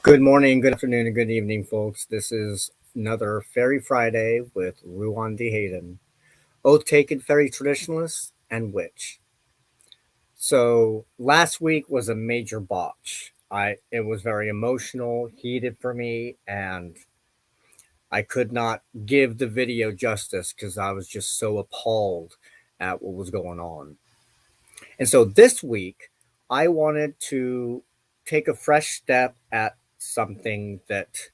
Good morning, good afternoon, and good evening, folks. This is another Fairy Friday with Ruan D. Hayden, oath taken fairy traditionalist and witch. So last week was a major botch. It was very emotional, heated for me, and I could not give the video justice because I was just so appalled at what was going on. And so this week, I wanted to take a fresh step at something that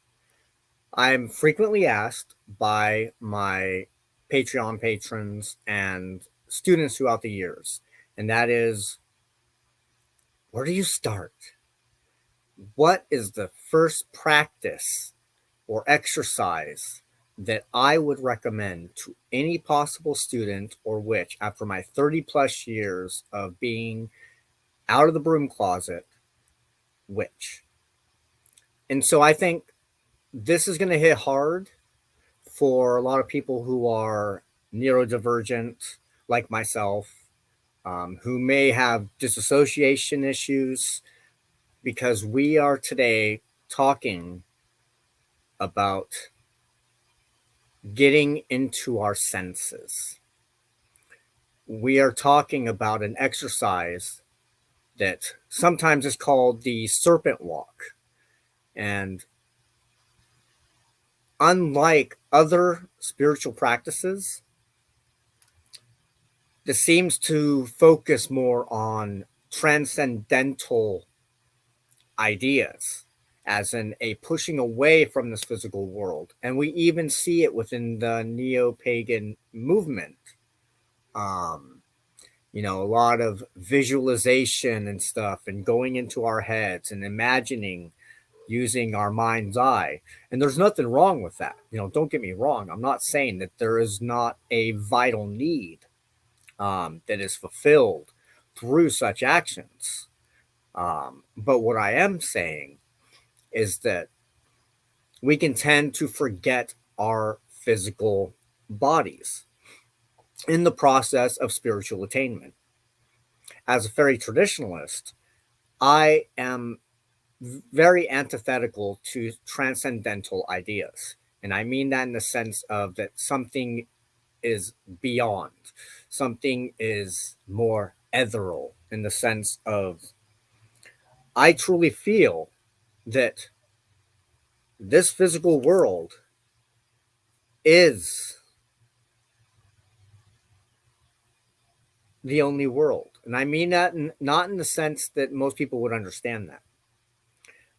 I'm frequently asked by my Patreon patrons and students throughout the years, and that is, where do you start? What is the first practice or exercise that I would recommend to any possible student or witch after my 30 plus years of being out of the broom closet witch? And so I think this is going to hit hard for a lot of people who are neurodivergent, like myself, who may have disassociation issues, because we are today talking about getting into our senses. We are talking about an exercise that sometimes is called the Serpent Walk. And unlike other spiritual practices, this seems to focus more on transcendental ideas, as in a pushing away from this physical world. And we even see it within the neo pagan movement. Um, a lot of visualization and stuff, and going into our heads and imagining using our mind's eye. And there's nothing wrong with that. Don't get me wrong. I'm not saying that there is not a vital need that is fulfilled through such actions. But what I am saying is that we can tend to forget our physical bodies in the process of spiritual attainment. As a fairy traditionalist, I am very antithetical to transcendental ideas. And I mean that in the sense of that something is beyond, something is more ethereal, in the sense of I truly feel that this physical world is the only world. And I mean that not in the sense that most people would understand that.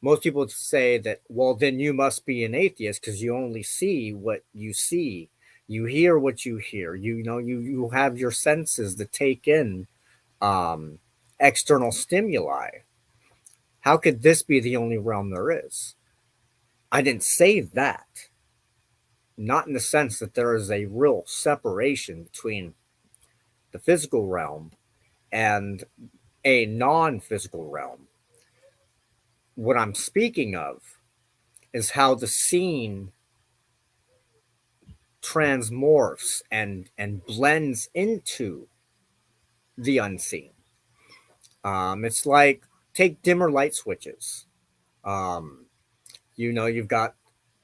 Most people would say that, well, then you must be an atheist because you only see what you see. You hear what you hear. You have your senses to take in um, external stimuli. How could this be the only realm there is? I didn't say that. Not in the sense that there is a real separation between the physical realm and a non-physical realm. What I'm speaking of is how the scene transmorphs and blends into the unseen. It's like, take dimmer light switches. Um, you've got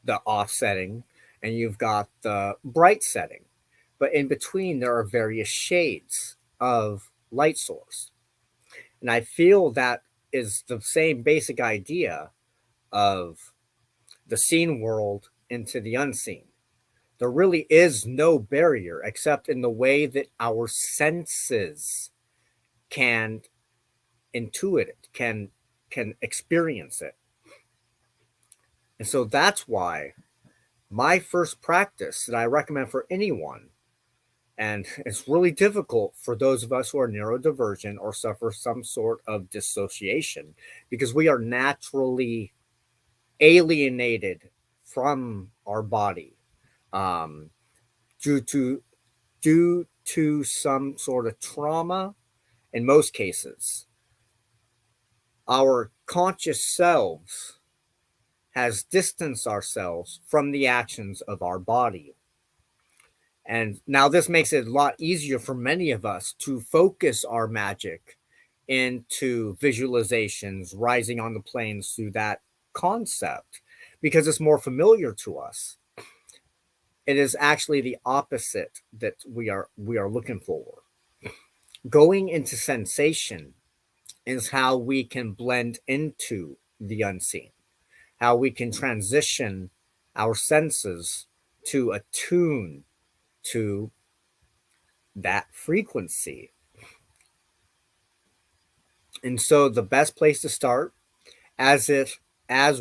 the off setting and you've got the bright setting, but in between there are various shades of light source. And I feel that is the same basic idea of the seen world into the unseen. There really is no barrier except in the way that our senses can intuit it, can experience it. And so that's why my first practice that I recommend for anyone, and it's really difficult for those of us who are neurodivergent or suffer some sort of dissociation, because we are naturally alienated from our body, um, due to some sort of trauma. In most cases, our conscious selves has distanced ourselves from the actions of our body. And now this makes it a lot easier for many of us to focus our magic into visualizations, rising on the planes through that concept because it's more familiar to us. It is actually the opposite that we are looking for. Going into sensation is how we can blend into the unseen, how we can transition our senses to attune to that frequency. And so the best place to start, as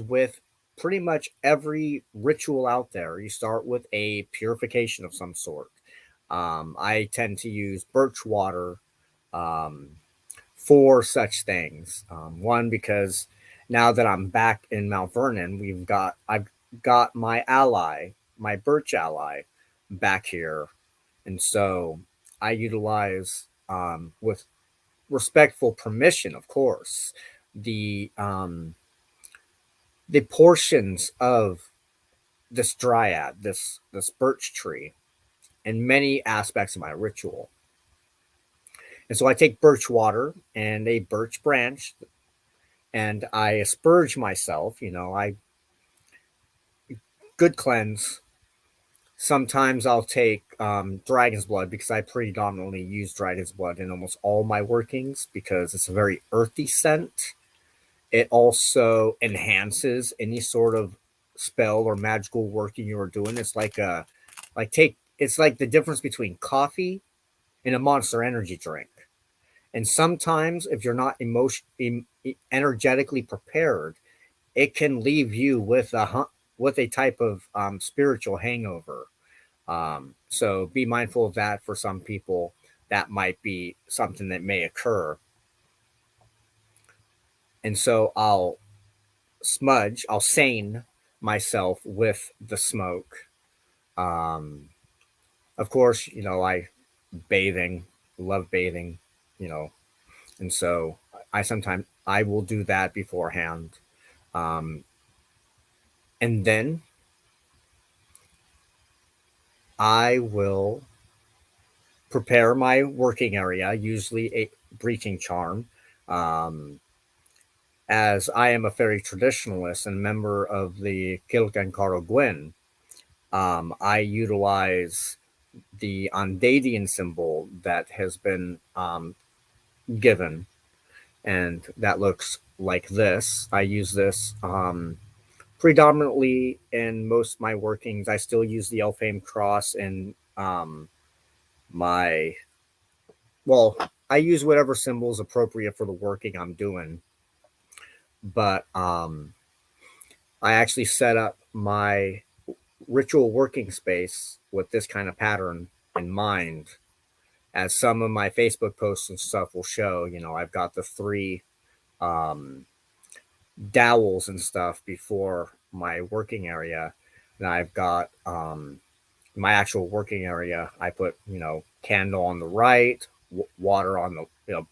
with pretty much every ritual out there, you start with a purification of some sort. I tend to use birch water um, for such things. One, because now that I'm back in Mount Vernon, I've got my ally, my birch ally, back here, and so I utilize, with respectful permission, of course, the um, the portions of this dryad, this birch tree, in many aspects of my ritual. And so I take birch water and a birch branch, and I asperge myself. I good cleanse. Sometimes I'll take dragon's blood because I predominantly use dragon's blood in almost all my workings because it's a very earthy scent. It also enhances any sort of spell or magical working you are doing. It's like the difference between coffee and a Monster Energy drink. And sometimes, if you're not energetically prepared, it can leave you with a type of spiritual hangover. So be mindful of that. For some people, that might be something that may occur. And so I'll sane myself with the smoke. Um, of course, I bathing, love bathing, you know, and so I will do that beforehand. Um, and then I will prepare my working area, usually a breaching charm. Um, as I am a fairy traditionalist and member of the Kilgan Gwyn, I utilize the Andadian symbol that has been given, and that looks like this. I use this predominantly in most of my workings. I still use the Elfhame cross in my well. I use whatever symbol is appropriate for the working I'm doing, but I actually set up my ritual working space with this kind of pattern in mind. As some of my Facebook posts and stuff will show, I've got the three um, dowels and stuff before my working area. And I've got my actual working area. I put, candle on the right, water on the,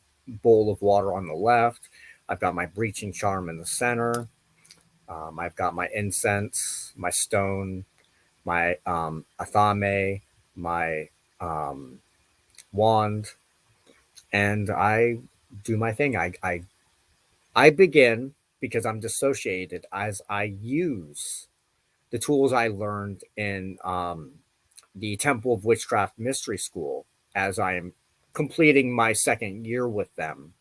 bowl of water on the left. I've got my breaching charm in the center. I've got my incense, my stone, my athame, my wand, and I do my thing. I begin because I'm dissociated as I use the tools I learned in the Temple of Witchcraft Mystery School as I am completing my second year with them,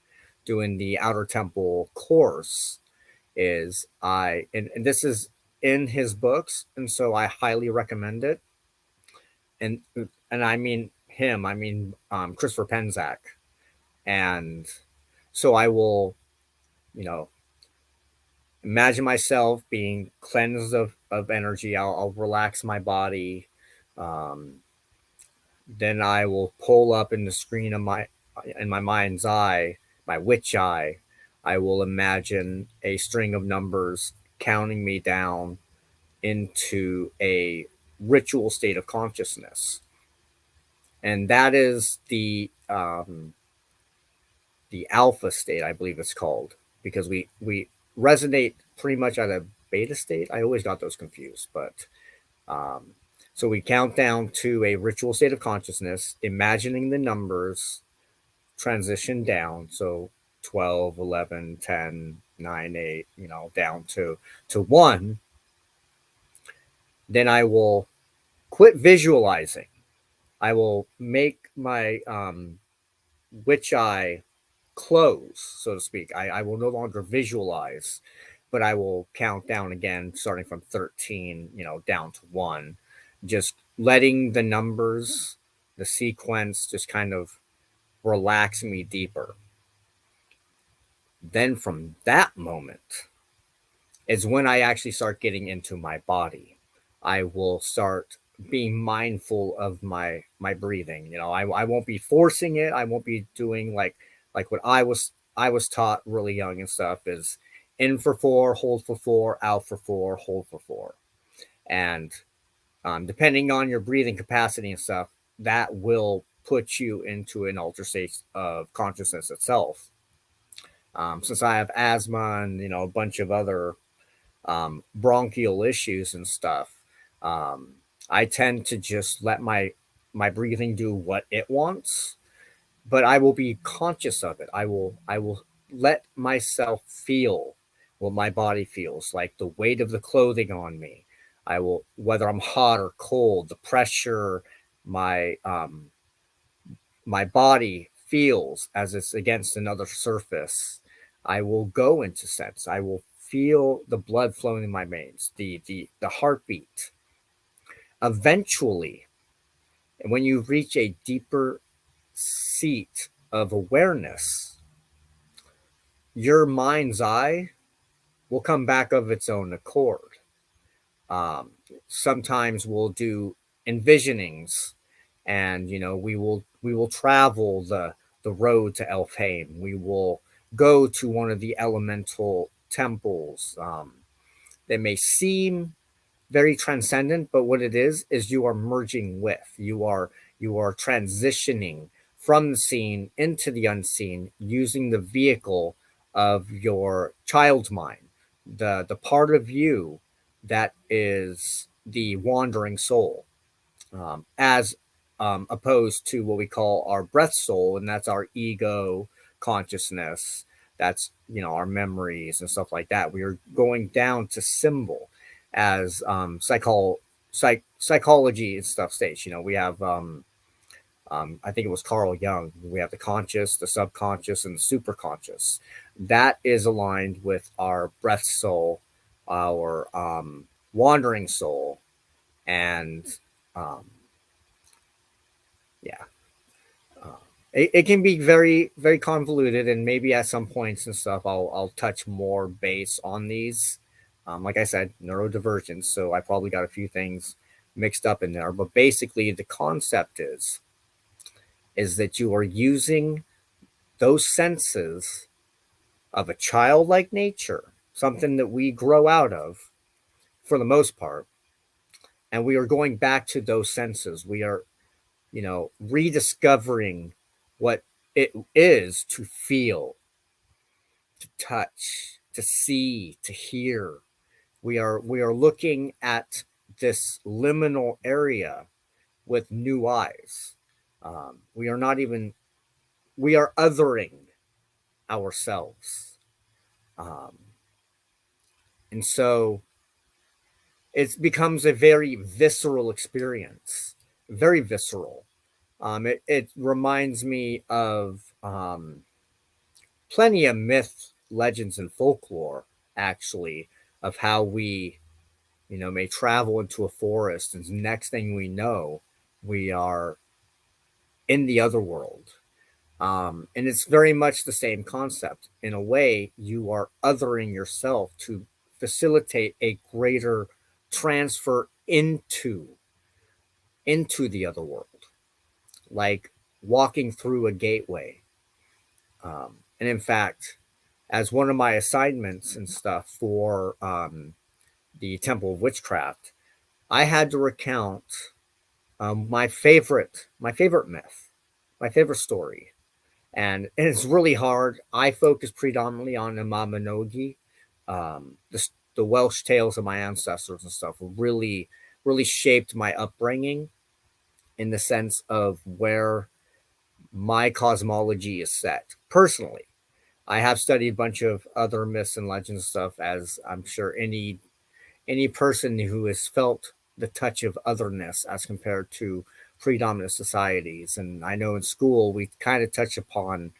doing the Outer Temple course. And this is in his books, and so I highly recommend it. And I mean him, I mean Christopher Penczak, and so I will, you know, imagine myself being cleansed of energy. I'll relax my body. Um, then I will pull up in the screen of my mind's eye, my witch eye. I will imagine a string of numbers counting me down into a ritual state of consciousness, and that is the alpha state, I believe it's called, because we resonate pretty much at a beta state. I always got those confused, but um, so we count down to a ritual state of consciousness, imagining the numbers transition down. So 12, 11, 10, 9, 8, down to 1, then I will quit visualizing. I will make my witch eye close, so to speak. I will no longer visualize, but I will count down again, starting from 13, down to 1, just letting the numbers, the sequence, just kind of relax me deeper. Then from that moment is when I actually start getting into my body. I will start being mindful of my breathing. I won't be forcing it. I won't be doing like what I was taught really young and stuff is in for 4, hold for 4, out for 4, hold for 4. And depending on your breathing capacity and stuff, that will put you into an altered state of consciousness itself. Since I have asthma and a bunch of other bronchial issues and stuff, I tend to just let my breathing do what it wants, but I will be conscious of it. I will let myself feel what my body feels like, the weight of the clothing on me. I will, whether I'm hot or cold, the pressure my my body feels as it's against another surface. I will go into sense. I will feel the blood flowing in my veins, the heartbeat. Eventually, when you reach a deeper seat of awareness, your mind's eye will come back of its own accord. Um, Sometimes we'll do envisionings, and we will travel the road to Elfheim. We will go to one of the elemental temples. That may seem very transcendent, but what it is you are merging with. You are transitioning from the seen into the unseen using the vehicle of your child's mind, the part of you that is the wandering soul, as opposed to what we call our breath soul, and that's our ego consciousness. That's our memories and stuff like that. We are going down to symbol as psychology and stuff states. We have I think it was Carl Jung. We have the conscious, the subconscious, and the superconscious. That is aligned with our breath soul, our wandering soul, and um, yeah, it can be very very convoluted, and maybe at some points and stuff I'll touch more base on these. Like I said, neurodivergence, so I probably got a few things mixed up in there, but basically the concept is that you are using those senses of a childlike nature, something that we grow out of for the most part, and we are going back to those senses. We are rediscovering what it is to feel, to touch, to see, to hear. We are looking at this liminal area with new eyes. We are not even we are othering ourselves, um, and so it becomes a very visceral experience, very visceral. It reminds me of plenty of myth, legends, and folklore, actually, of how we, may travel into a forest, and next thing we know, we are in the other world. And it's very much the same concept. In a way, you are othering yourself to facilitate a greater transfer into the other world, like walking through a gateway. And in fact, as one of my assignments and stuff for the Temple of Witchcraft, I had to recount my favorite myth, my favorite story, and it's really hard. I focus predominantly on the Mabinogi, the Welsh tales of my ancestors and stuff. Really, really shaped my upbringing in the sense of where my cosmology is set personally. I have studied a bunch of other myths and legends stuff, as I'm sure any person who has felt the touch of otherness as compared to predominant societies. And I know in school we kind of touch upon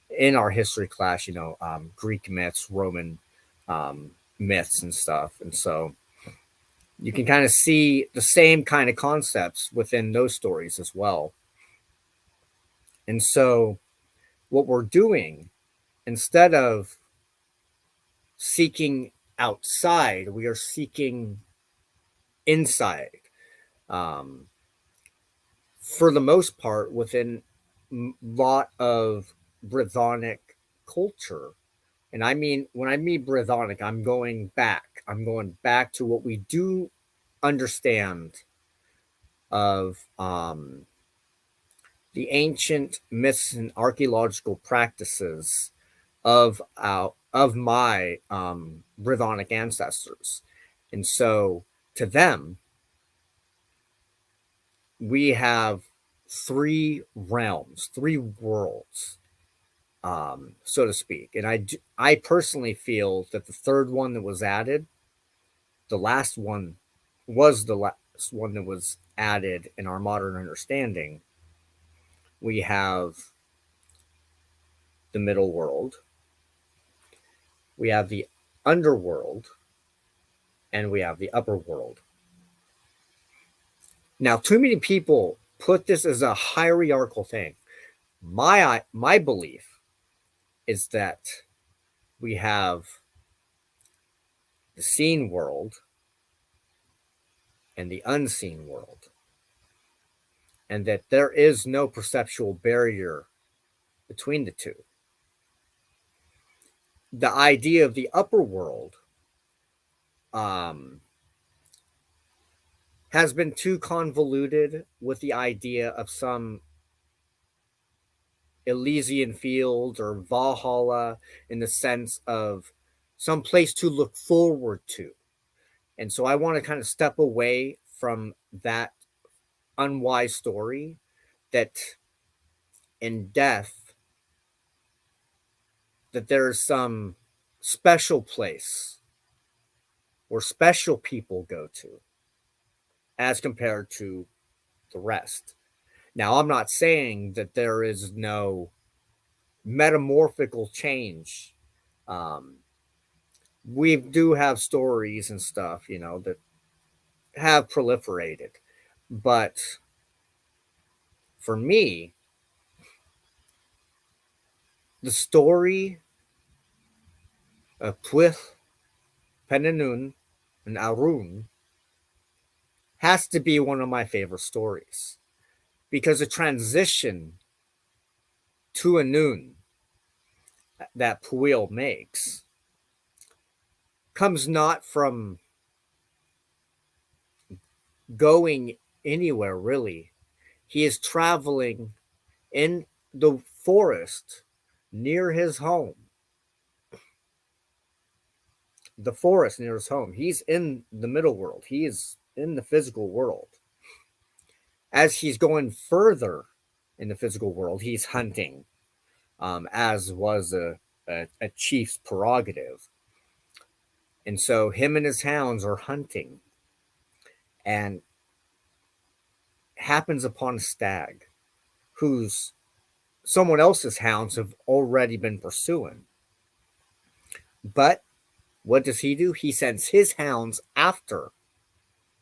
in our history class, Greek myths, Roman myths, and stuff. And so you can kind of see the same kind of concepts within those stories as well. And so what we're doing, instead of seeking outside, we are seeking inside. Um, for the most part, within a lot of Brythonic culture, and I mean, when I mean Brythonic, I'm going back. I'm going back to what we do understand of the ancient myths and archaeological practices of my Brythonic ancestors. And so to them, we have three realms, three worlds, so to speak. And I personally feel that the third one that was added, the last one was the last one that was added in our modern understanding. We have the middle world, we have the underworld, and we have the upper world. Now, too many people put this as a hierarchical thing. My belief is that we have the seen world and the unseen world, and that there is no perceptual barrier between the two. The idea of the upper world um, has been too convoluted with the idea of some Elysian field or Valhalla, in the sense of some place to look forward to. And so I want to kind of step away from that unwise story that in death, that there's some special place where special people go to as compared to the rest. Now, I'm not saying that there is no metamorphical change. Um, we do have stories and stuff, that have proliferated. But for me, the story of Pwyll, Penanun, and Arun has to be one of my favorite stories, because the transition to Anun that Pwyll makes comes not from going anywhere really. He is traveling in the forest near his home. The forest near his home. He's in the middle world. He is in the physical world. As he's going further in the physical world, he's hunting, as was a chief's prerogative. And so him and his hounds are hunting, and happens upon a stag whose someone else's hounds have already been pursuing. But what does he do? He sends his hounds after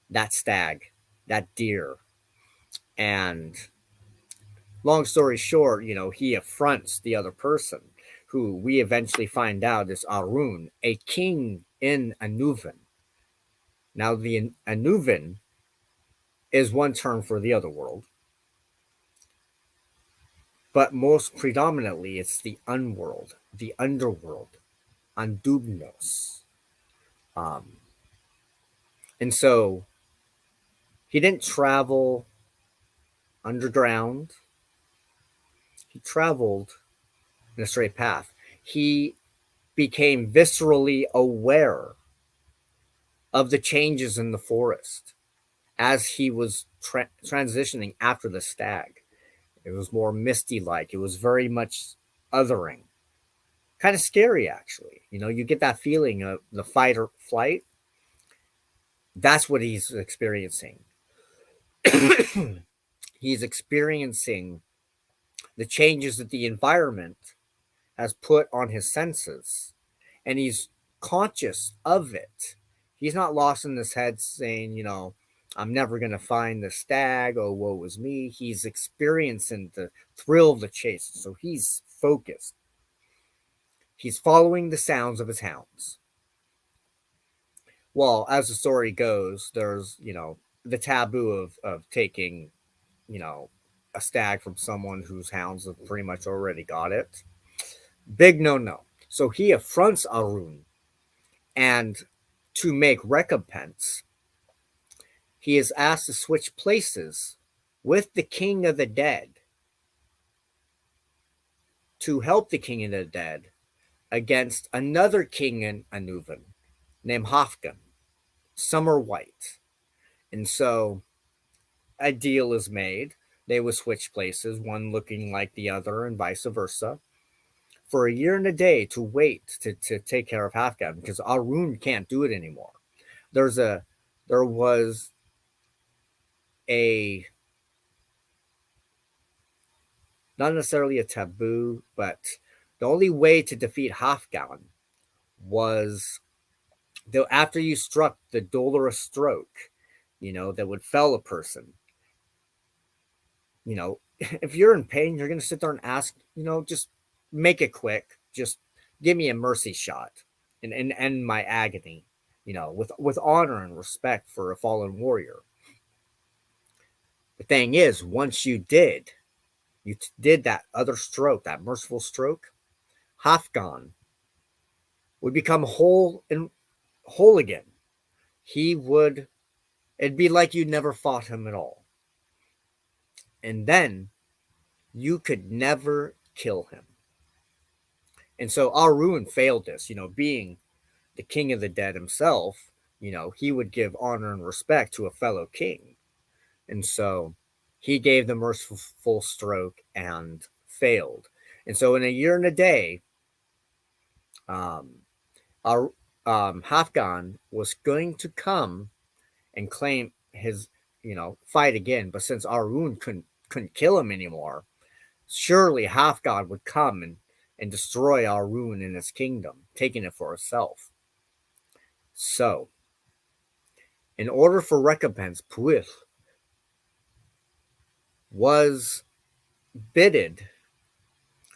that stag, that deer. And long story short, he affronts the other person, who we eventually find out is Arun, a king in Anuvin. Now, the Anuvin is one term for the other world, but most predominantly it's the unworld, the underworld, Andugnos. Um, and so he didn't travel underground. He traveled in a straight path. He became viscerally aware of the changes in the forest as he was transitioning after the stag. It was more misty like. It was very much othering, kind of scary, actually. You know, you get that feeling of the fight or flight. That's what he's experiencing. He's experiencing the changes that the environment has put on his senses, and he's conscious of it. He's not lost in his head saying, you know, I'm never going to find the stag. Oh, woe is me. He's experiencing the thrill of the chase. So he's focused. He's following the sounds of his hounds. Well, as the story goes, there's, you know, the taboo of taking, you know, a stag from someone whose hounds have pretty much already got it. Big no no. So he affronts Arun, and to make recompense, he is asked to switch places with the king of the dead to help the king of the dead against another king in Anuvan named Hafgan, Summer White. And so a deal is made. They would switch places, one looking like the other, and vice versa, for a year and a day to wait to take care of Hafgan because Arun can't do it anymore. There's a there was a not necessarily a taboo, but the only way to defeat Hafgan was after you struck the dolorous stroke, you know, that would fell a person. You know, if you're in pain, you're going to sit there and ask, you know, just make it quick. Just give me a mercy shot and end my agony, you know, with honor and respect for a fallen warrior. The thing is, once you did that other stroke, that merciful stroke, Hafgan would become whole again. He would, it'd be like you never fought him at all. And then you could never kill him. And so Arun failed this, you know, being the king of the dead himself, you know, he would give honor and respect to a fellow king. And so he gave the merciful stroke and failed. And so in a year and a day, our Hafgan was going to come and claim his, you know, fight again. But since Arun couldn't kill him anymore, surely Hafgan would come and destroy Arun and his kingdom, taking it for herself. So, in order for recompense, Puil was bidded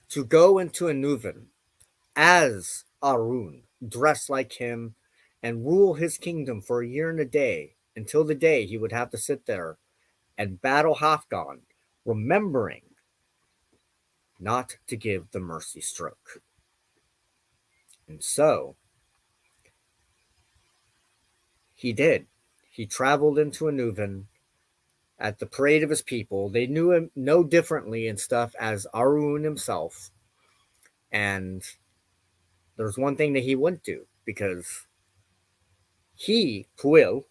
to go into Anuvan as Arun, dressed like him, and rule his kingdom for a year and a day until the day he would have to sit there and battle Hafgan, remembering not to give the mercy stroke. And so he did. He traveled into Anuvan at the parade of his people. They knew him no differently and stuff as Arun himself. And there's one thing that he wouldn't do because he, Puil,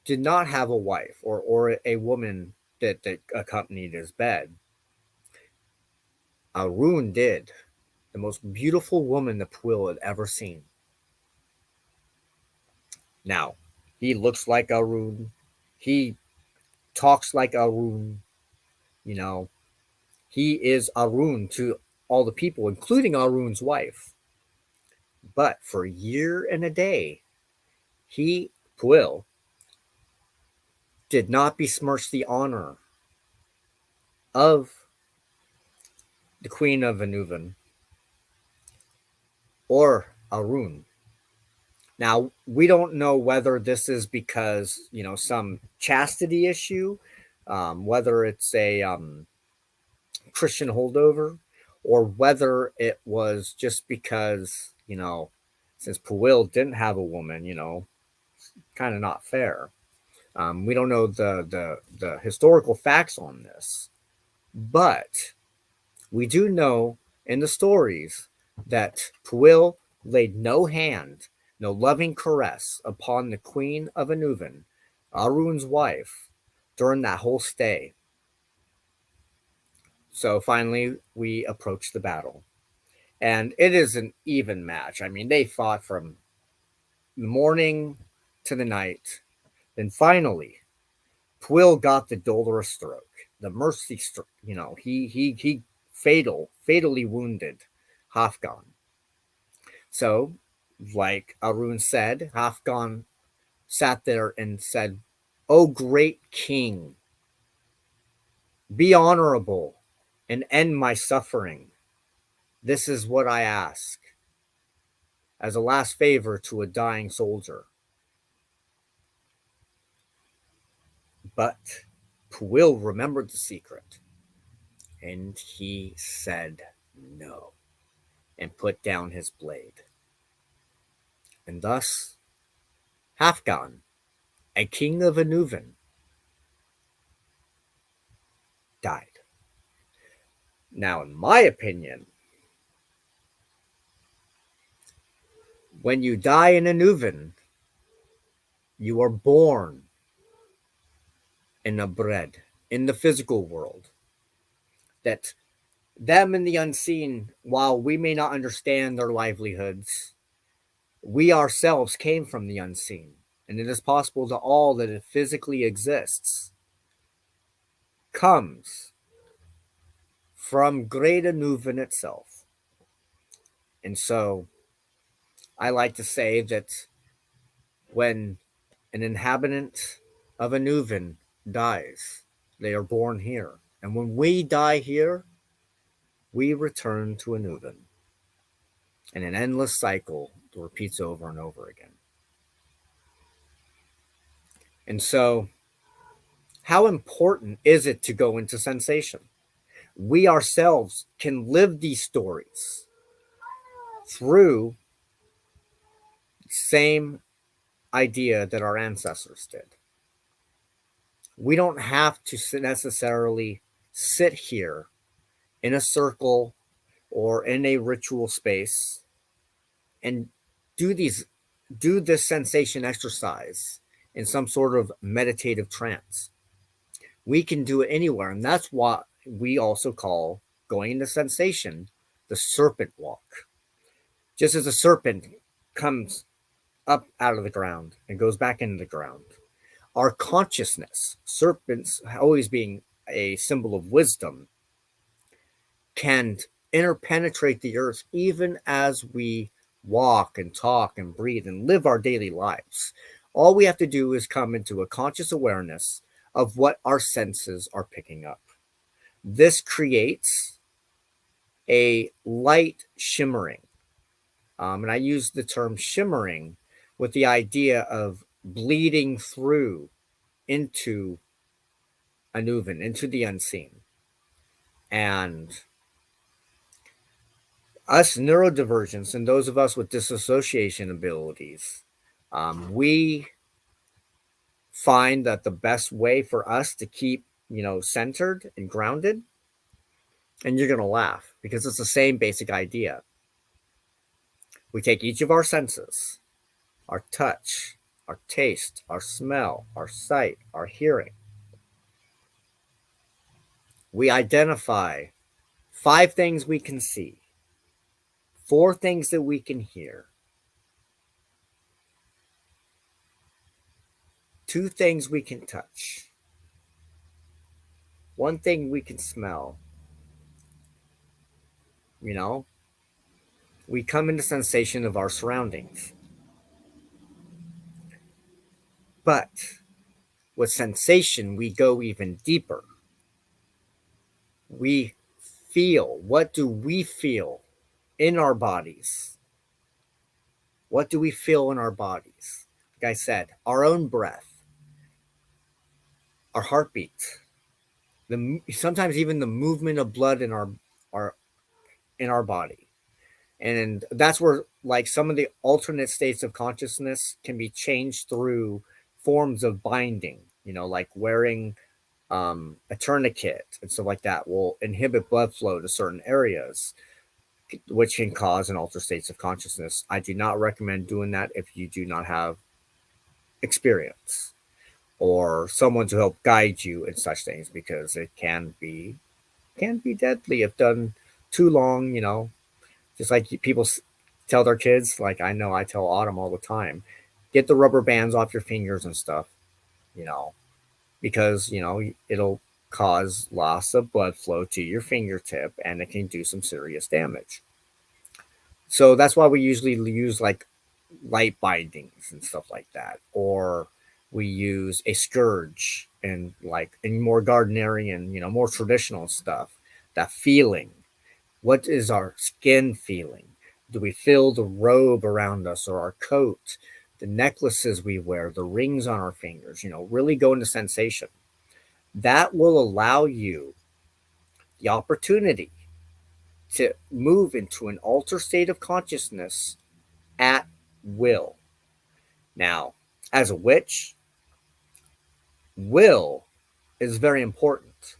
did not have a wife or a woman that accompanied his bed. Arun did. The most beautiful woman that Puil had ever seen. Now, he looks like Arun. He talks like Arun. You know, he is Arun to all the people, including Arun's wife. But for a year and a day, he, Puil, did not besmirch the honor of the Queen of Anuvan or Arun. Now, we don't know whether this is because, you know, some chastity issue, whether it's a Christian holdover, or whether it was just because, you know, since Puil didn't have a woman, you know, kind of not fair. We don't know the historical facts on this, but we do know in the stories that Puil laid no hand, no loving caress upon the Queen of Anuvan, Arun's wife, during that whole stay. So finally, we approach the battle. And it is an even match. I mean, they fought from the morning to the night. Then finally, Twill got the dolorous stroke, the mercy stroke. He fatally wounded Hafgan. So, like Arun said, Hafgan sat there and said, "O great king, be honorable and end my suffering. This is what I ask as a last favor to a dying soldier." But Puil remembered the secret, and he said no and put down his blade. And thus, Hafgan, a king of Anuvan, died. Now, in my opinion, when you die in Anuvan, you are born in a bread, in the physical world. That them in the unseen, while we may not understand their livelihoods, we ourselves came from the unseen. And it is possible to all that it physically exists comes from Great Anuvan itself. And so I like to say that when an inhabitant of Anuvan dies, they are born here. And when we die here, we return to Anuvan. And an endless cycle repeats over and over again. And so, how important is it to go into sensation? We ourselves can live these stories through the same idea that our ancestors did. We don't have to necessarily sit here in a circle or in a ritual space and do this sensation exercise in some sort of meditative trance. We can do it anywhere, and that's what we also call going into sensation the serpent walk. Just as a serpent comes up out of the ground and goes back into the ground, our consciousness, serpents always being a symbol of wisdom, can interpenetrate the earth even as we walk and talk and breathe and live our daily lives. All we have to do is come into a conscious awareness of what our senses are picking up. This creates a light shimmering. And I use the term shimmering with the idea of bleeding through into Anuvan, into the unseen. And us neurodivergents and those of us with disassociation abilities, we find that the best way for us to keep, centered and grounded, and you're going to laugh because it's the same basic idea. We take each of our senses, our touch, our taste, our smell, our sight, our hearing. We identify 5 things we can see, 4 things that we can hear, 2 things we can touch, 1 thing we can smell. We come into sensation of our surroundings. But with sensation, we go even deeper. We feel. What do we feel in our bodies? What do we feel in our bodies? Like I said, our own breath, our heartbeat, sometimes even the movement of blood in our body. And that's where, like, some of the alternate states of consciousness can be changed through forms of binding, like wearing a tourniquet and stuff like that will inhibit blood flow to certain areas, which can cause an altered states of consciousness. I do not recommend doing that if you do not have experience or someone to help guide you in such things, because it can be deadly if done too long. Just like people tell their kids, like I know I tell Autumn all the time, get the rubber bands off your fingers and stuff, you know, because, it'll cause loss of blood flow to your fingertip and it can do some serious damage. So that's why we usually use like light bindings and stuff like that. Or we use a scourge and like in more Gardnerian, more traditional stuff. That feeling. What is our skin feeling? Do we feel the robe around us or our coat, the necklaces we wear, the rings on our fingers? Really go into sensation. That will allow you the opportunity to move into an altered state of consciousness at will. Now, as a witch, will is very important.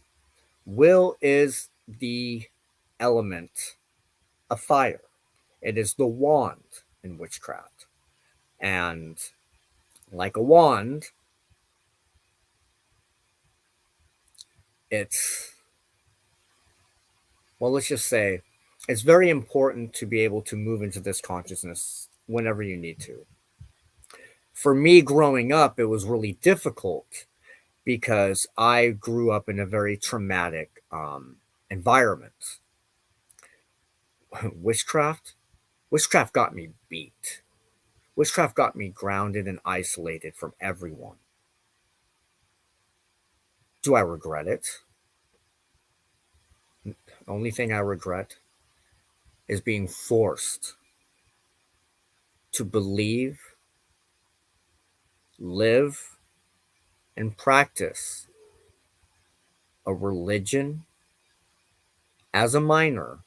Will is the element of fire. It is the wand in witchcraft. And like a wand, it's, well, let's just say it's very important to be able to move into this consciousness whenever you need to. For me growing up, it was really difficult because I grew up in a very traumatic environment. Witchcraft, witchcraft got me beat. Witchcraft got me grounded and isolated from everyone. Do I regret it? The only thing I regret is being forced to believe, live, and practice a religion as a minor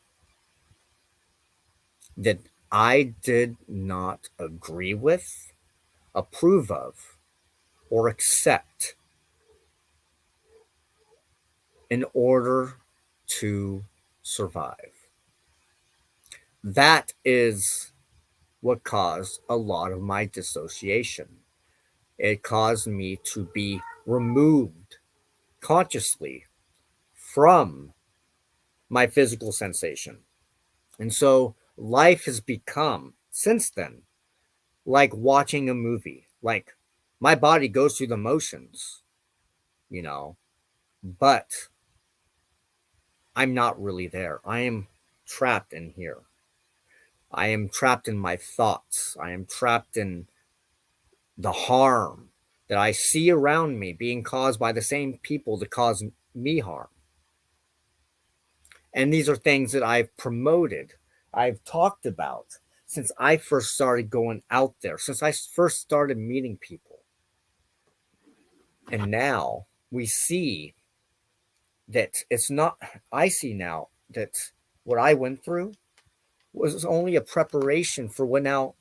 that I did not agree with, approve of, or accept in order to survive. That is what caused a lot of my dissociation. It caused me to be removed consciously from my physical sensation. And so life has become, since then, like watching a movie. Like my body goes through the motions, you know, but I'm not really there. I am trapped in here. I am trapped in my thoughts. I am trapped in the harm that I see around me being caused by the same people that cause me harm. And these are things that I've promoted, I've talked about since I first started going out there, since I first started meeting people. And now we see that it's not, I see now that what I went through was only a preparation for what now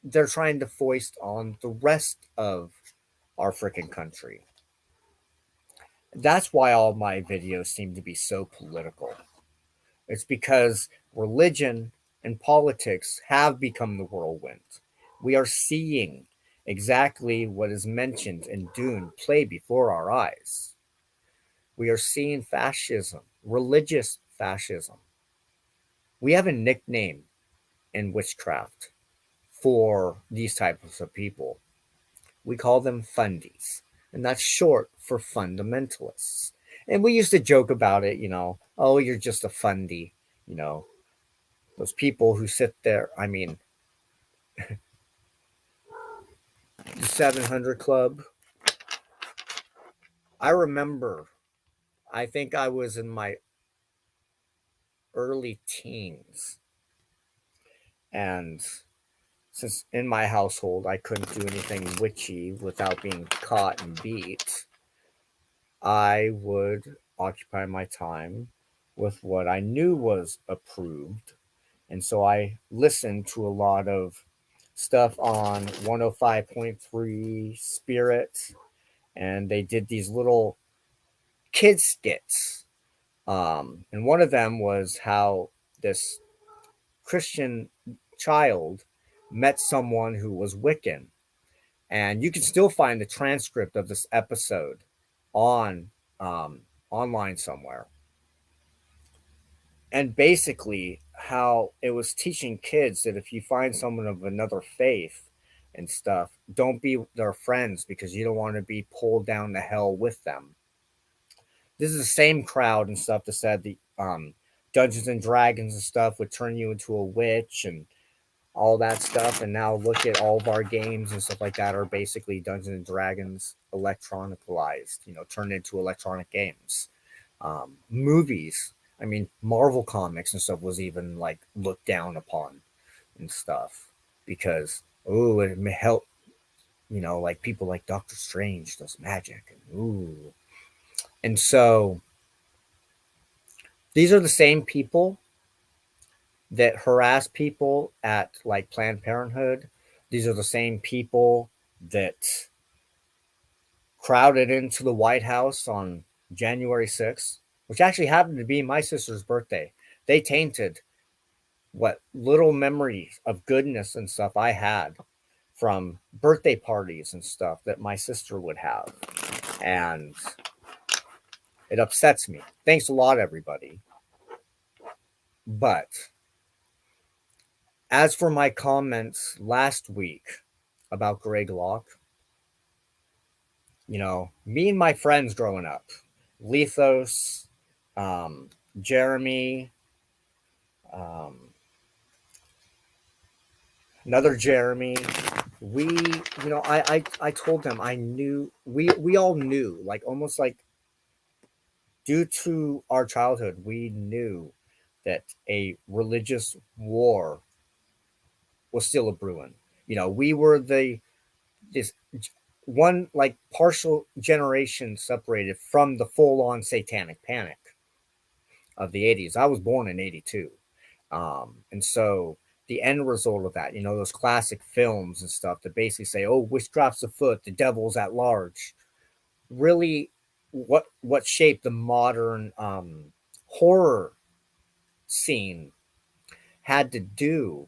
they're trying to foist on the rest of our freaking country. That's why all my videos seem to be so political. It's because religion and politics have become the whirlwind. We are seeing exactly what is mentioned in Dune play before our eyes. We are seeing fascism, religious fascism. We have a nickname in witchcraft for these types of people. We call them fundies, and that's short for fundamentalists. And we used to joke about it, oh, you're just a fundy, you know, those people who sit there. I mean, the 700 Club. I remember, I think I was in my early teens, and since in my household I couldn't do anything witchy without being caught and beat, I would occupy my time with what I knew was approved. And so I listened to a lot of stuff on 105.3 Spirit, and they did these little kid skits. And one of them was how this Christian child met someone who was Wiccan. And you can still find the transcript of this episode on online somewhere. And basically, how it was teaching kids that if you find someone of another faith and stuff, don't be their friends because you don't want to be pulled down to hell with them. This is the same crowd and stuff that said the Dungeons and Dragons and stuff would turn you into a witch and all that stuff. And now look at all of our games and stuff like that are basically Dungeons and Dragons electronicalized, turned into electronic games. Movies, I mean, Marvel comics and stuff was even like looked down upon and stuff because, oh, it may help, like people like Doctor Strange does magic. And, ooh. And so these are the same people that harass people at like Planned Parenthood. These are the same people that crowded into the White House on January 6th, which actually happened to be my sister's birthday. They tainted what little memories of goodness and stuff I had from birthday parties and stuff that my sister would have. And it upsets me. Thanks a lot, everybody. But as for my comments last week about Greg Locke, me and my friends growing up, Lethos, Jeremy, um, another Jeremy, I told them I knew, we all knew, like almost like due to our childhood, we knew that a religious war was still a brewing. We were this one like partial generation separated from the full on satanic panic of the 80s. I was born in 82. And so the end result of that, those classic films and stuff that basically say, oh, witchcraft's afoot, the devil's at large, really what shaped the modern horror scene had to do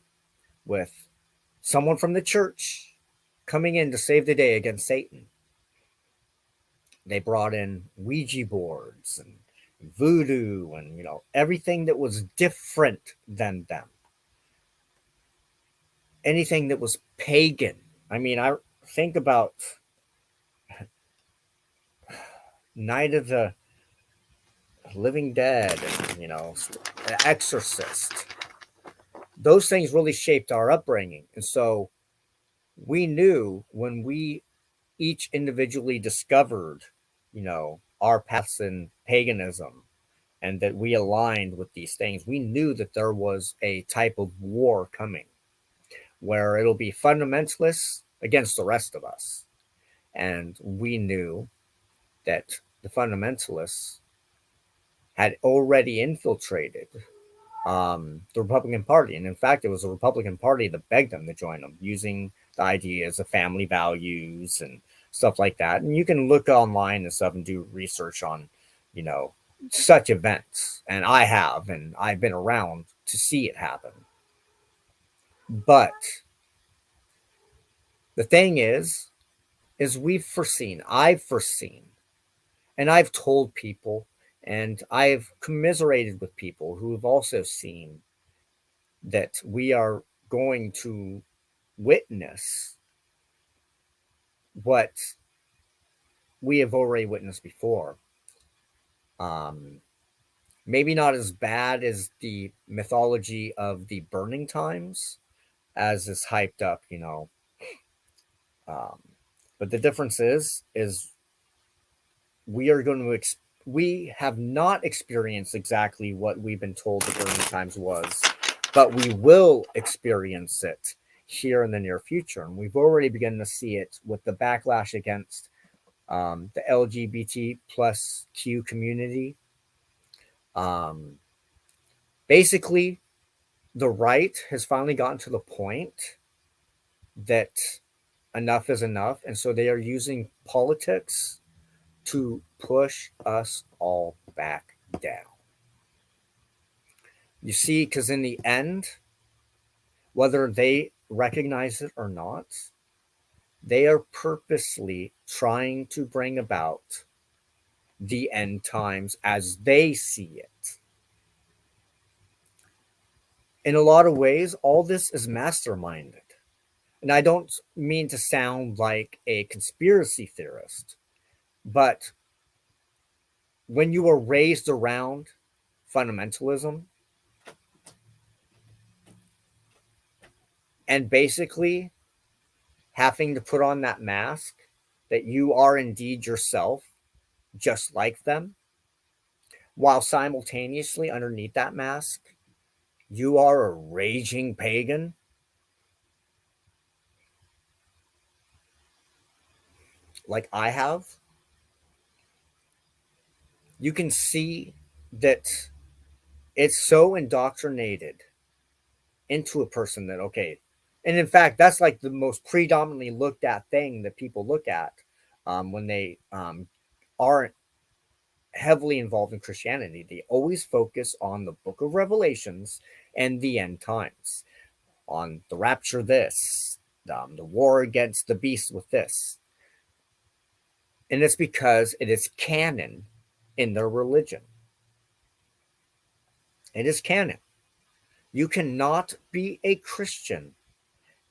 with someone from the church coming in to save the day against Satan. They brought in Ouija boards and voodoo and everything that was different than them, anything that was pagan. I mean, I think about Night of the Living Dead and Exorcist. Those things really shaped our upbringing. And so we knew when we each individually discovered our paths in paganism and that we aligned with these things, we knew that there was a type of war coming where it'll be fundamentalists against the rest of us. And we knew that the fundamentalists had already infiltrated the Republican Party. And in fact, it was the Republican Party that begged them to join them, using the ideas of family values and stuff like that. And you can look online and stuff and do research on, such events. And I've been around to see it happen. But the thing is I've foreseen, and I've told people, and I've commiserated with people who have also seen that we are going to witness what we have already witnessed before. Maybe not as bad as the mythology of the burning times, as is hyped up, but the difference is we are going to we have not experienced exactly what we've been told the burning times was, but we will experience it here in the near future. And we've already begun to see it with the backlash against the LGBT plus Q community. Basically, the right has finally gotten to the point that enough is enough. And so they are using politics to push us all back down. You see, because in the end, whether they recognize it or not, they are purposely trying to bring about the end times as they see it. In a lot of ways, all this is masterminded. And I don't mean to sound like a conspiracy theorist, but when you are raised around fundamentalism and basically having to put on that mask that you are indeed yourself, just like them, while simultaneously underneath that mask, you are a raging pagan, like I have, you can see that it's so indoctrinated into a person that, okay, and in fact, that's like the most predominantly looked at thing that people look at when they aren't heavily involved in Christianity. They always focus on the book of Revelations and the end times, on the rapture, this, the war against the beast with this. And it's because it is canon in their religion. It is canon. You cannot be a Christian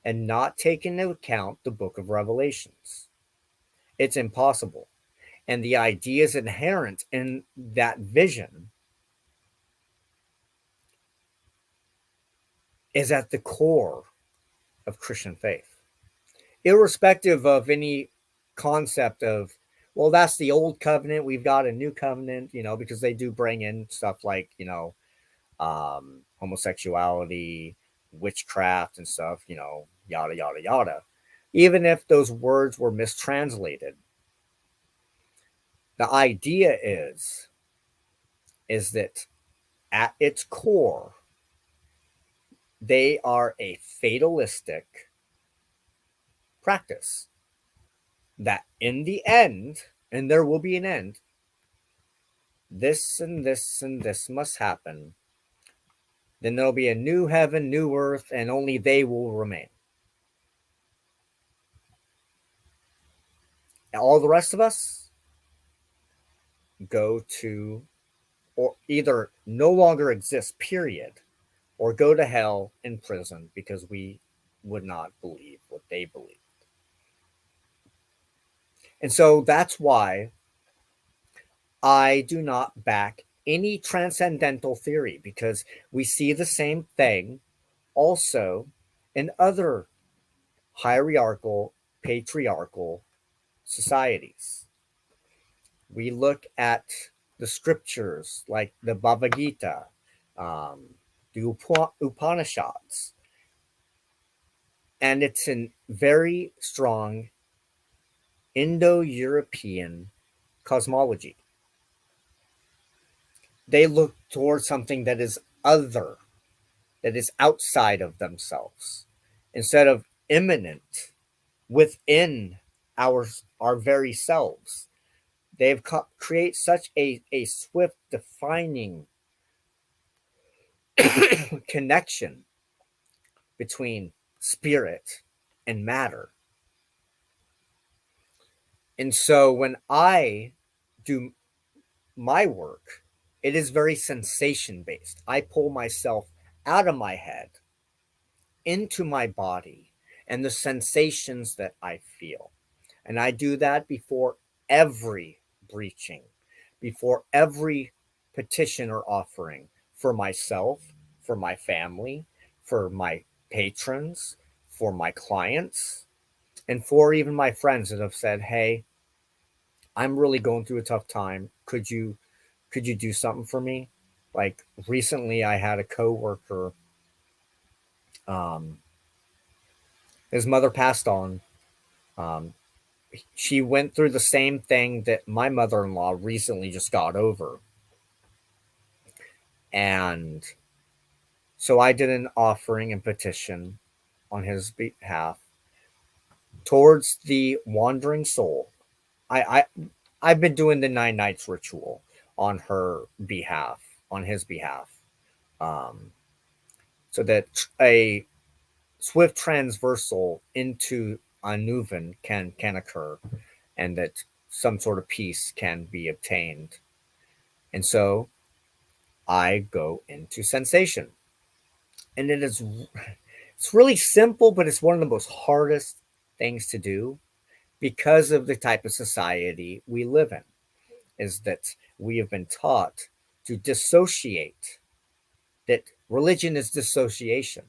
and not take into account the book of Revelations. It's impossible. And the ideas inherent in that vision is at the core of Christian faith, irrespective of any concept of, well, that's the old covenant, we've got a new covenant, because they do bring in stuff like, homosexuality, witchcraft, and stuff, yada, yada, yada. Even if those words were mistranslated, the idea is that at its core, they are a fatalistic practice that in the end, and there will be an end, this and this and this must happen. Then there'll be a new heaven, new earth, and only they will remain. All the rest of us go to, or either no longer exist, period, or go to hell in prison because we would not believe what they believe. And so that's why I do not back any transcendental theory, because we see the same thing also in other hierarchical, patriarchal societies. We look at the scriptures like the Bhagavad Gita, the Upanishads, and it's a very strong Indo-European cosmology. They look towards something that is other, that is outside of themselves, instead of immanent within our very selves. They've create such a swift defining connection between spirit and matter. And so when I do my work, it is very sensation based. I pull myself out of my head into my body and the sensations that I feel. And I do that before every breaching, before every petition or offering for myself, for my family, for my patrons, for my clients, and for even my friends that have said, "Hey, I'm really going through a tough time. Could you do something for me?" Like recently I had a coworker, um his mother passed on. Um she went through the same thing that my mother-in-law recently just got over. And so I did an offering and petition on his behalf towards the wandering soul. I I've been doing the 9 nights ritual on her behalf, on his behalf, um, so that a swift transversal into Anuvan can occur, and that some sort of peace can be obtained. And so I go into sensation. And it's really simple, but it's one of the most hardest things to do because of the type of society we live in, is that we have been taught to dissociate, that religion is dissociation,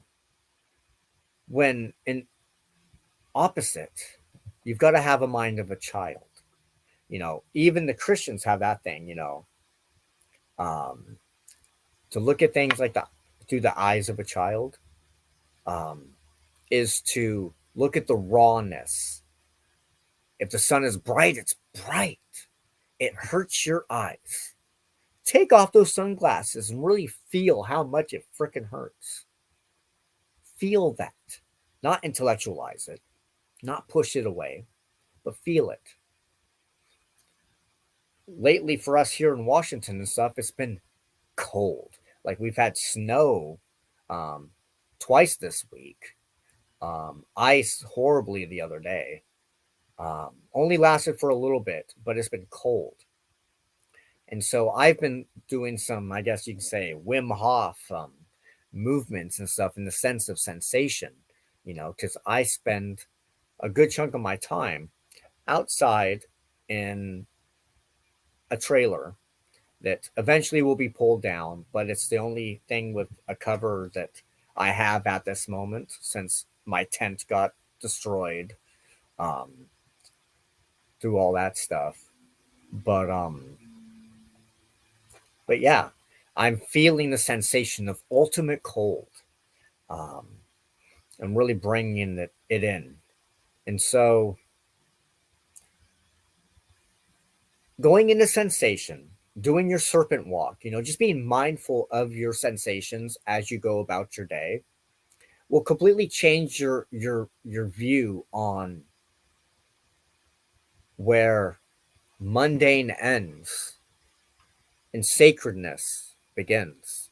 when in opposite, you've got to have a mind of a child. Even the Christians have that thing, um, to look at things like that through the eyes of a child, um, is to look at the rawness. If the sun is bright, it's bright. It hurts your eyes. Take off those sunglasses and really feel how much it freaking hurts. Feel that. Not intellectualize it, not push it away, but feel it. Lately, for us here in Washington and stuff, it's been cold. Like we've had snow um, twice this week, ice horribly the other day. Only lasted for a little bit, but it's been cold. And so I've been doing some, I guess you can say, Wim Hof movements and stuff in the sense of sensation, because I spend a good chunk of my time outside in a trailer that eventually will be pulled down, but it's the only thing with a cover that I have at this moment since my tent got destroyed um, through all that stuff. But but yeah, I'm feeling the sensation of ultimate cold, um, and really bringing it in. And so going into sensation, doing your serpent walk, just being mindful of your sensations as you go about your day will completely change your view on where mundane ends and sacredness begins.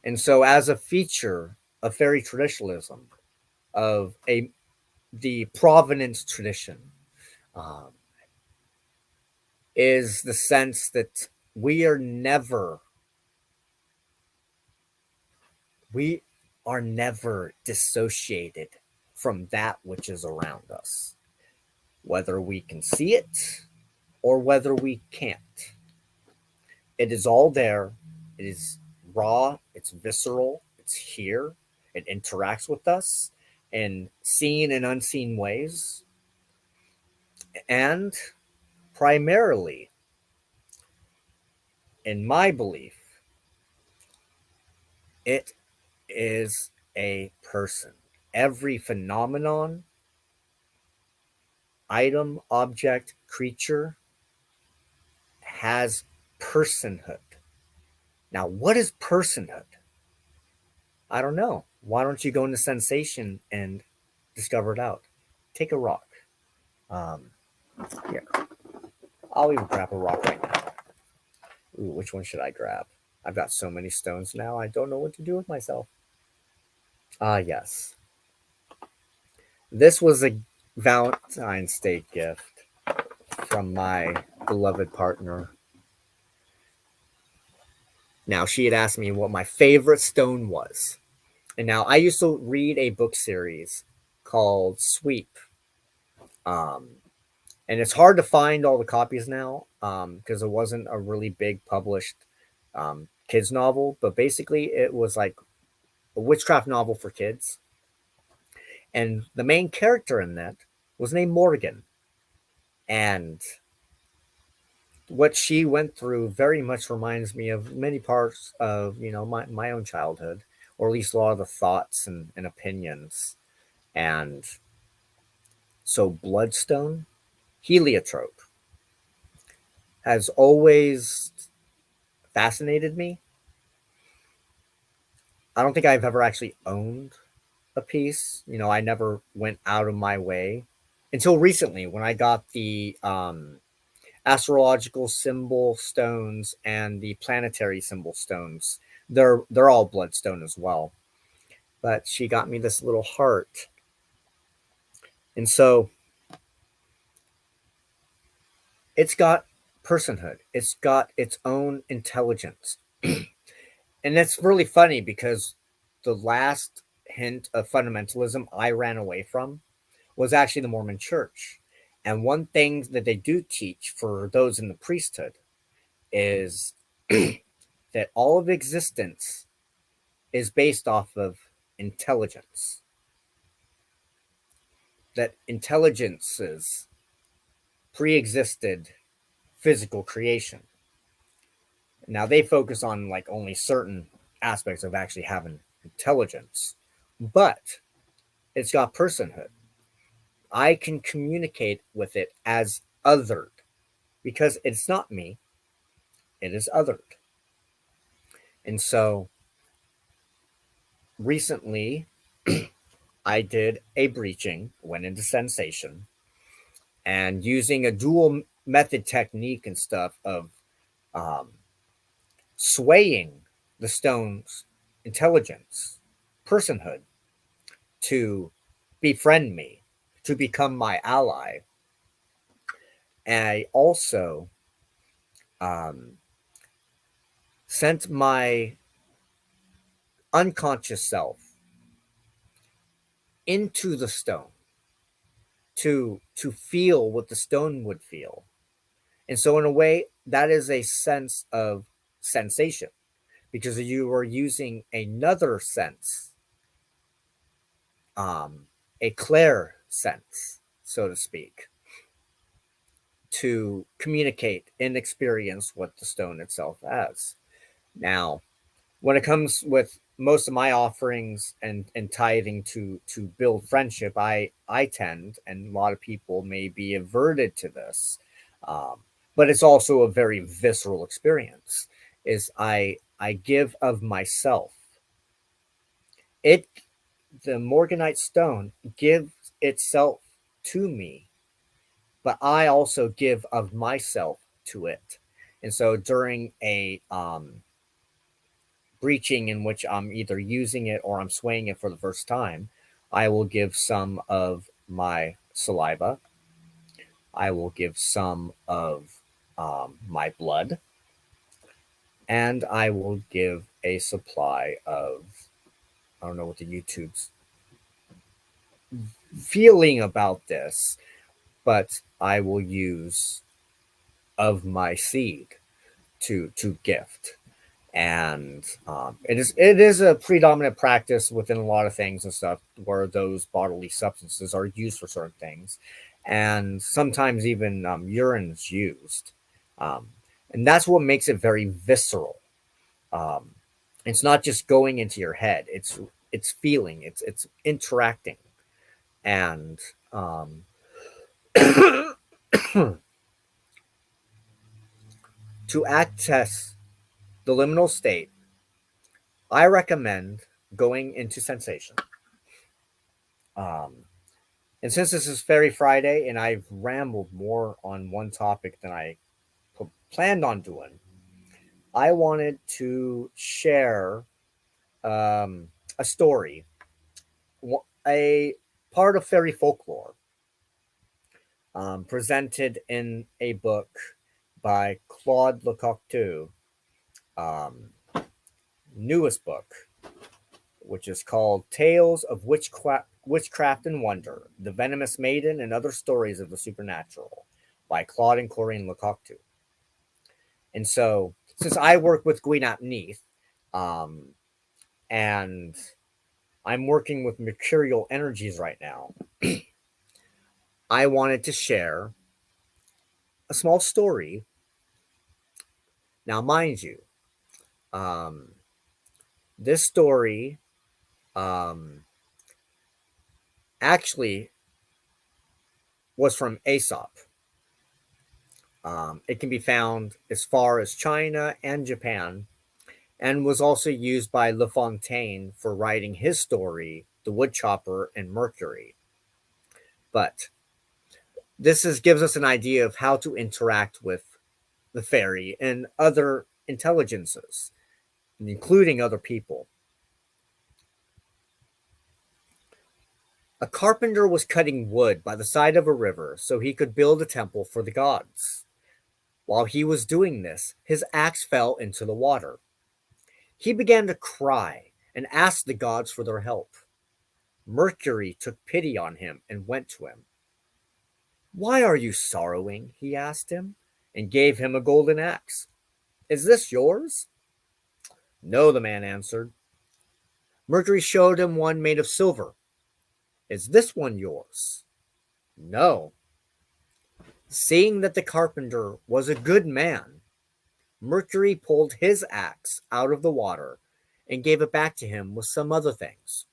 And so as a feature of fairy traditionalism, of the provenance tradition, um, is the sense that we are never dissociated from that which is around us, whether we can see it or whether we can't. It is all there. It is raw, it's visceral, it's here, it interacts with us in seen and unseen ways. And primarily, in my belief, it is a person. Every phenomenon, item, object, creature has personhood. Now, what is personhood? I don't know. Why don't you go into sensation and discover it out? Take a rock. Um, yeah, I'll even grab a rock right now. Ooh, which one should I grab? I've got so many stones now, I don't know what to do with myself. Ah, yes. This was a Valentine's Day gift from my beloved partner. Now, she had asked me what my favorite stone was. And now I used to read a book series called Sweep. Um, and it's hard to find all the copies now because it wasn't a really big published kids novel. But basically, it was like a witchcraft novel for kids. And the main character in that was named Morgan. And what she went through very much reminds me of many parts of my own childhood, or at least a lot of the thoughts and opinions. And so bloodstone, heliotrope, has always fascinated me. I don't think I've ever actually owned a piece. I never went out of my way until recently when I got the astrological symbol stones and the planetary symbol stones. They're all bloodstone as well. But she got me this little heart. And so it's got personhood. It's got its own intelligence. And that's really funny because the last hint of fundamentalism I ran away from was actually the Mormon church. And one thing that they do teach for those in the priesthood is that all of existence is based off of intelligence. That intelligences pre-existed physical creation. Now they focus on like only certain aspects of actually having intelligence, but it's got personhood. I can communicate with it as othered because it's not me, it is othered. And so recently I did a breaching, went into sensation, and using a dual method technique and stuff of um, swaying the stone's intelligence, personhood, to befriend me, to become my ally. And I also um, sent my unconscious self into the stone to feel what the stone would feel. And so in a way, that is a sense of sensation because you are using another sense, um, a clair sense, so to speak, to communicate and experience what the stone itself has. Now, when it comes with most of my offerings and tithing to build friendship, I tend, and a lot of people may be averted to this, but it's also a very visceral experience. Is I give of myself. It the Morganite stone gives itself to me, but I also give of myself to it. And so during a breaching in which I'm either using it or I'm swaying it for the first time, I will give some of my saliva. I will give some of my blood, and I will give a supply of, I don't know what the YouTube's feeling about this, but I will use of my seed to gift. And it is a predominant practice within a lot of things and stuff where those bodily substances are used for certain things, and sometimes even urine is used, um, and that's what makes it very visceral. Um, it's not just going into your head; it's feeling, it's interacting, and to access the liminal state, I recommend going into sensation. Um, And since this is Fairy Friday and I've rambled more on one topic than I planned on doing, I wanted to share um, a story, a part of fairy folklore presented in a book by Claude Lecoq, um, newest book, which is called Tales of Witchcraft and Wonder, The Venomous Maiden and Other Stories of the Supernatural by Claude and Corinne Lecoq. And so, since I work with Gwynap Neath, um, and I'm working with mercurial energies right now, I wanted to share a small story. Now, mind you, um, this story um, actually was from Aesop. It can be found as far as China and Japan, and was also used by La Fontaine for writing his story, The Woodchopper and Mercury. But gives us an idea of how to interact with the fairy and other intelligences, including other people. A carpenter was cutting wood by the side of a river so he could build a temple for the gods. While he was doing this, his axe fell into the water. He began to cry and asked the gods for their help. Mercury took pity on him and went to him. "Why are you sorrowing?" he asked him, and gave him a golden axe. "Is this yours?" "No," the man answered. Mercury showed him one made of silver. "Is this one yours?" "No." Seeing that the carpenter was a good man, Mercury pulled his axe out of the water and gave it back to him with some other things.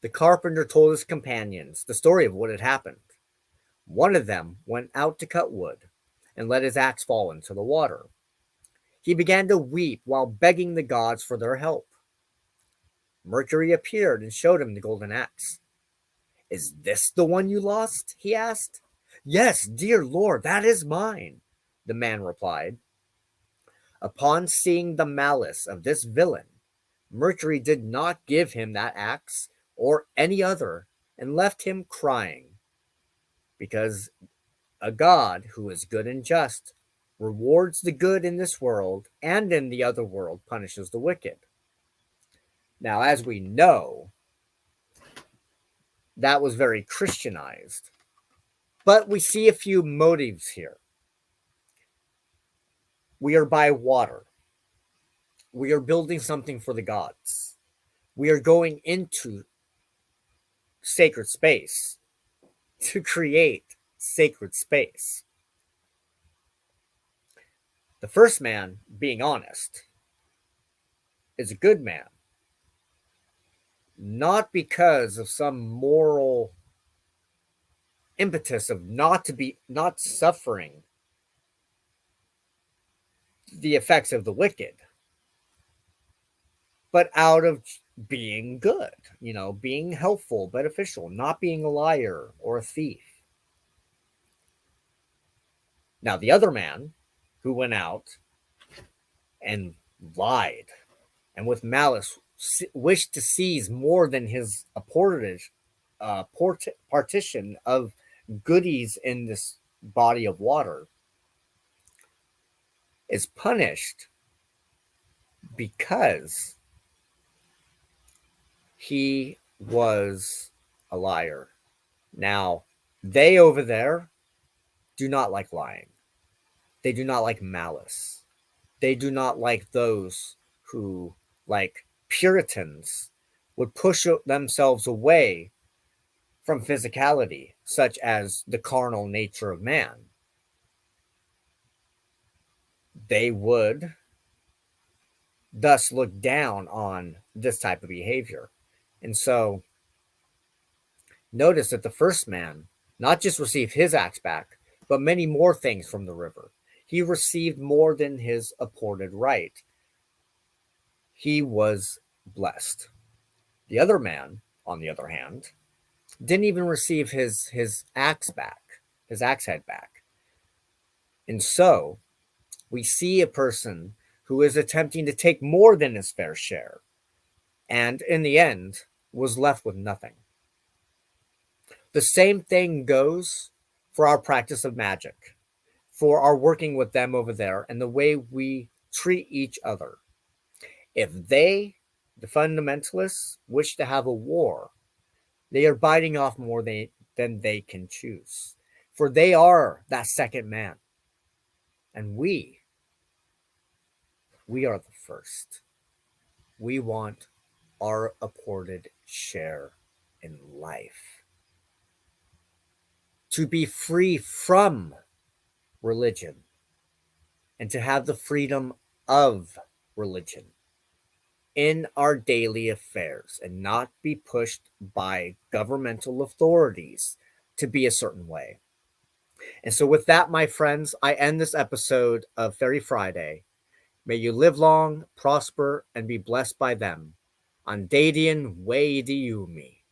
The carpenter told his companions the story of what had happened. One of them went out to cut wood and let his axe fall into the water. He began to weep while begging the gods for their help. Mercury appeared and showed him the golden axe. "Is this the one you lost?" he asked. "Yes, dear Lord, that is mine," the man replied. Upon seeing the malice of this villain, Mercury did not give him that axe or any other and left him crying, because a God who is good and just rewards the good in this world, and in the other world punishes the wicked. Now, as we know, that was very Christianized, but we see a few motives here. We are by water. We are building something for the gods. We are going into sacred space to create sacred space. The first man, being honest, is a good man, not because of some moral impetus of not suffering the effects of the wicked, but out of being good, being helpful, beneficial, not being a liar or a thief. Now, the other man who went out and lied and with malice wished to seize more than his partition of goodies in this body of water is punished because he was a liar. Now, they over there do not like lying. They do not like malice. They do not like those who, like Puritans, would push themselves away from physicality, such as the carnal nature of man. They would thus look down on this type of behavior. And so, notice that the first man not just received his axe back, but many more things from the river. He received more than his appointed right. He was blessed. The other man, on the other hand, didn't even receive his axe back, his axe head back. And so, we see a person who is attempting to take more than his fair share, and in the end, was left with nothing. The same thing goes for our practice of magic, for our working with them over there, and the way we treat each other. If they, the fundamentalists, wish to have a war, they are biting off more than they can choose, for they are that second man. And we are the first. We want our appointed share in life. To be free from religion and to have the freedom of religion in our daily affairs and not be pushed by governmental authorities to be a certain way. And so with that, my friends, I end this episode of Fayerie Friday. May you live long, prosper, and be blessed by them. Andadian Way Diumi.